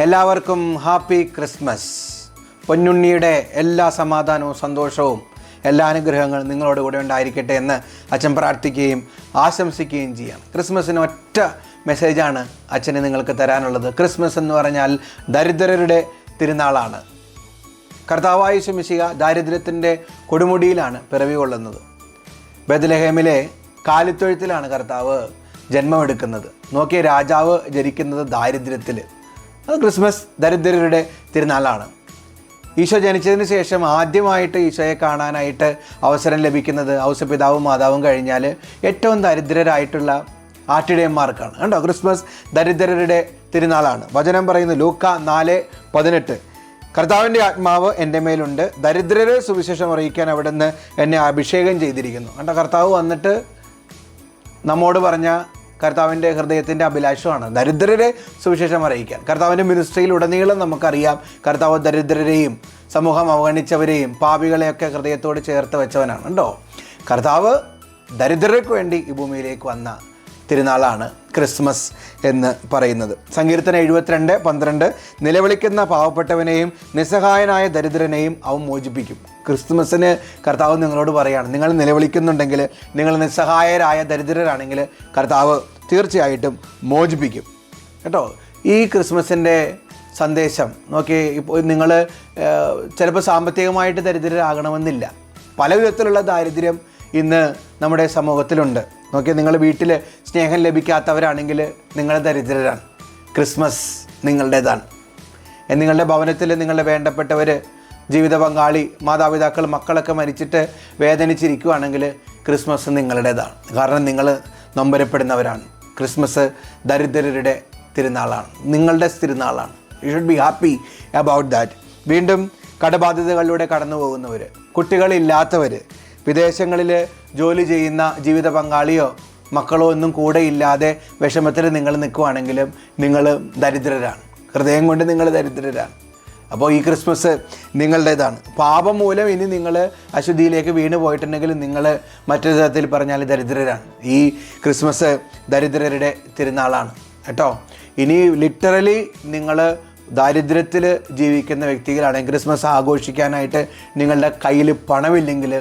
എല്ലാവർക്കും happy Christmas. പൊന്നുണ്ണിയുടെ എല്ലാ സമാധാനവും സന്തോഷവും എല്ലാ അനുഗ്രഹങ്ങളും നിങ്ങളോട് കൂടെ ഉണ്ടായിരിക്കട്ടെ എന്ന് അച്ഛൻ പ്രാർത്ഥിക്കുകയും ആശംസിക്കുകയും ചെയ്യാം. ക്രിസ്മസിന് ഒറ്റ മെസ്സേജാണ് അച്ഛന് നിങ്ങൾക്ക് തരാനുള്ളത്. ക്രിസ്മസ് എന്ന് പറഞ്ഞാൽ ദരിദ്രരുടെ തിരുനാളാണ്. കർത്താവായ യേശു മിശിഹ ദാരിദ്ര്യത്തിൻ്റെ കൊടുമുടിയിലാണ് പിറവി കൊള്ളുന്നത്. ബേത്ലഹേമിലെ കാലിത്തൊഴുത്തിലാണ് കർത്താവ് ജന്മമെടുക്കുന്നത്. നോക്കിയ രാജാവ് ജനിക്കുന്നത് ദാരിദ്ര്യത്തിൽ. അത് ക്രിസ്മസ് ദരിദ്രരുടെ തിരുനാളാണ്. ഈശോ ജനിച്ചതിന് ശേഷം ആദ്യമായിട്ട് ഈശോയെ കാണാനായിട്ട് അവസരം ലഭിക്കുന്നത് ഔസപിതാവും മാതാവും കഴിഞ്ഞാൽ ഏറ്റവും ദരിദ്രരായിട്ടുള്ള ആട്ടിടയന്മാർക്കാണ്. കണ്ടോ, ക്രിസ്മസ് ദരിദ്രരുടെ തിരുനാളാണ്. വചനം പറയുന്നു ലൂക്ക 4:18, കർത്താവിൻ്റെ ആത്മാവ് എൻ്റെ മേലുണ്ട്, ദരിദ്രരെ സുവിശേഷം അറിയിക്കാൻ അവിടുന്ന് എന്നെ അഭിഷേകം ചെയ്തിരിക്കുന്നു. കണ്ടോ, കർത്താവ് വന്നിട്ട് നമ്മോട് പറഞ്ഞ കർത്താവിൻ്റെ ഹൃദയത്തിൻ്റെ അഭിലാഷമാണ് ദരിദ്രരെ സുവിശേഷം അറിയിക്കാൻ. കർത്താവിൻ്റെ മിനിസ്ട്രിയിൽ ഉടനീളം നമുക്കറിയാം കർത്താവ് ദരിദ്രരെയും സമൂഹം അവഗണിച്ചവരെയും പാപികളെയൊക്കെ ഹൃദയത്തോട് ചേർത്ത് വെച്ചവനാണ്. കേട്ടോ, കർത്താവ് ദരിദ്രർക്ക് വേണ്ടി ഈ ഭൂമിയിലേക്ക് വന്ന തിരുനാളാണ് ക്രിസ്മസ് എന്ന് പറയുന്നത്. സങ്കീർത്തനം 72:12, നിലവിളിക്കുന്ന പാവപ്പെട്ടവനെയും നിസ്സഹായനായ ദരിദ്രനെയും അവൻ മോചിപ്പിക്കും. ക്രിസ്മസിന് കർത്താവ് നിങ്ങളോട് പറയുകയാണ്, നിങ്ങൾ നിലവിളിക്കുന്നുണ്ടെങ്കിൽ, നിങ്ങൾ നിസ്സഹായരായ ദരിദ്രരാണെങ്കിൽ കർത്താവ് തീർച്ചയായിട്ടും മോചിപ്പിക്കും. കേട്ടോ, ഈ ക്രിസ്മസിൻ്റെ സന്ദേശം നോക്കി. ഇപ്പോൾ നിങ്ങൾ ചിലപ്പോൾ സാമ്പത്തികമായിട്ട് ദരിദ്രരാകണമെന്നില്ല. പല വിധത്തിലുള്ള ദാരിദ്ര്യം ഇന്ന് നമ്മുടെ സമൂഹത്തിലുണ്ട്. നോക്കി, നിങ്ങൾ വീട്ടിൽ സ്നേഹം ലഭിക്കാത്തവരാണെങ്കിൽ നിങ്ങൾ ദരിദ്രരാണ്. ക്രിസ്മസ് നിങ്ങളുടേതാണ്. നിങ്ങളുടെ ഭവനത്തിൽ നിങ്ങളുടെ വേണ്ടപ്പെട്ടവർ, ജീവിത പങ്കാളി, മാതാപിതാക്കൾ, മക്കളൊക്കെ മരിച്ചിട്ട് വേദനിച്ചിരിക്കുകയാണെങ്കിൽ ക്രിസ്മസ് നിങ്ങളുടേതാണ്. കാരണം നിങ്ങൾ നൊമ്പരപ്പെടുന്നവരാണ്. ക്രിസ്മസ് ദരിദ്രരുടെ തിരുനാളാണ്, നിങ്ങളുടെ തിരുനാളാണ്. You should be happy about that. വീണ്ടും കടബാധ്യതകളിലൂടെ കടന്നു പോകുന്നവർ, കുട്ടികളില്ലാത്തവർ, വിദേശങ്ങളിൽ ജോലി ചെയ്യുന്ന ജീവിത പങ്കാളിയോ മക്കളോ ഒന്നും കൂടെ ഇല്ലാതെ വിഷമത്തിൽ നിങ്ങൾ നിൽക്കുകയാണെങ്കിലും നിങ്ങൾ ദരിദ്രരാണ്. ഹൃദയം കൊണ്ട് നിങ്ങൾ ദരിദ്രരാണ്. അപ്പോൾ ഈ ക്രിസ്മസ് നിങ്ങളുടേതാണ്. പാപം മൂലം ഇനി നിങ്ങൾ അശുദ്ധിയിലേക്ക് വീണ് പോയിട്ടുണ്ടെങ്കിൽ നിങ്ങൾ മറ്റൊരു തരത്തിൽ പറഞ്ഞാൽ ദരിദ്രരാണ്. ഈ ക്രിസ്മസ് ദരിദ്രരുടെ തിരുനാളാണ് കേട്ടോ. ഇനി ലിറ്ററലി നിങ്ങൾ ദാരിദ്ര്യത്തിൽ ജീവിക്കുന്ന വ്യക്തികളാണെങ്കിൽ ക്രിസ്മസ് ആഘോഷിക്കാനായിട്ട് നിങ്ങളുടെ കയ്യിൽ പണമില്ലെങ്കിൽ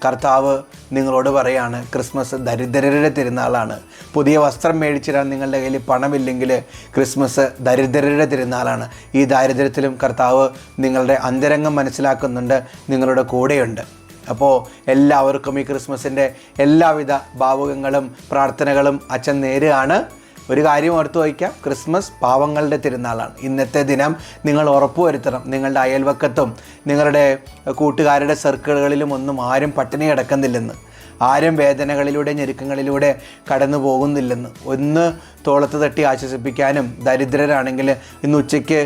കർത്താവ് നിങ്ങളോട് പറയാണ് ക്രിസ്മസ് ദരിദ്രരുടെ തിരുനാളാണ്. പുതിയ വസ്ത്രം മേടിച്ചിടാൻ നിങ്ങളുടെ കയ്യിൽ പണമില്ലെങ്കിൽ ക്രിസ്മസ് ദരിദ്രരുടെ തിരുനാളാണ്. ഈ ദാരിദ്ര്യത്തിലും കർത്താവ് നിങ്ങളുടെ അന്തരംഗം മനസ്സിലാക്കുന്നുണ്ട്, നിങ്ങളുടെ കൂടെയുണ്ട്. അപ്പോൾ എല്ലാവർക്കും ഈ ക്രിസ്മസിൻ്റെ എല്ലാവിധ ഭാവുകങ്ങളും പ്രാർത്ഥനകളും അച്ഛൻ നേരുകയാണ്. ഒരു കാര്യം ഓർത്തു വയ്ക്കാം, ക്രിസ്മസ് പാവങ്ങളുടെ തിരുനാളാണ്. ഇന്നത്തെ ദിനം നിങ്ങൾ ഉറപ്പുവരുത്തണം നിങ്ങളുടെ അയൽവക്കത്തും നിങ്ങളുടെ കൂട്ടുകാരുടെ സർക്കിളുകളിലും ഒന്നും ആരും പട്ടിണി കിടക്കുന്നില്ലെന്ന്, ആരും വേദനകളിലൂടെ ഞെരുക്കങ്ങളിലൂടെ കടന്നു പോകുന്നില്ലെന്ന്. ഒന്ന് തോളത്ത് തട്ടി ആശ്വസിപ്പിക്കാനും, ദരിദ്രരാണെങ്കിൽ ഇന്ന് ഉച്ചയ്ക്ക്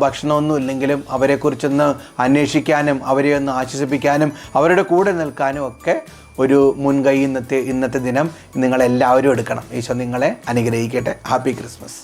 ഭക്ഷണമൊന്നും ഇല്ലെങ്കിലും അവരെക്കുറിച്ചൊന്ന് അന്വേഷിക്കാനും, അവരെ ഒന്ന് ആശ്വസിപ്പിക്കാനും, അവരുടെ കൂടെ നിൽക്കാനും ഒക്കെ ഒരു മുൻകൈ ഇന്നത്തെ ദിനം നിങ്ങളെല്ലാവരും എടുക്കണം. ഈശോ നിങ്ങളെ അനുഗ്രഹിക്കട്ടെ. Happy Christmas.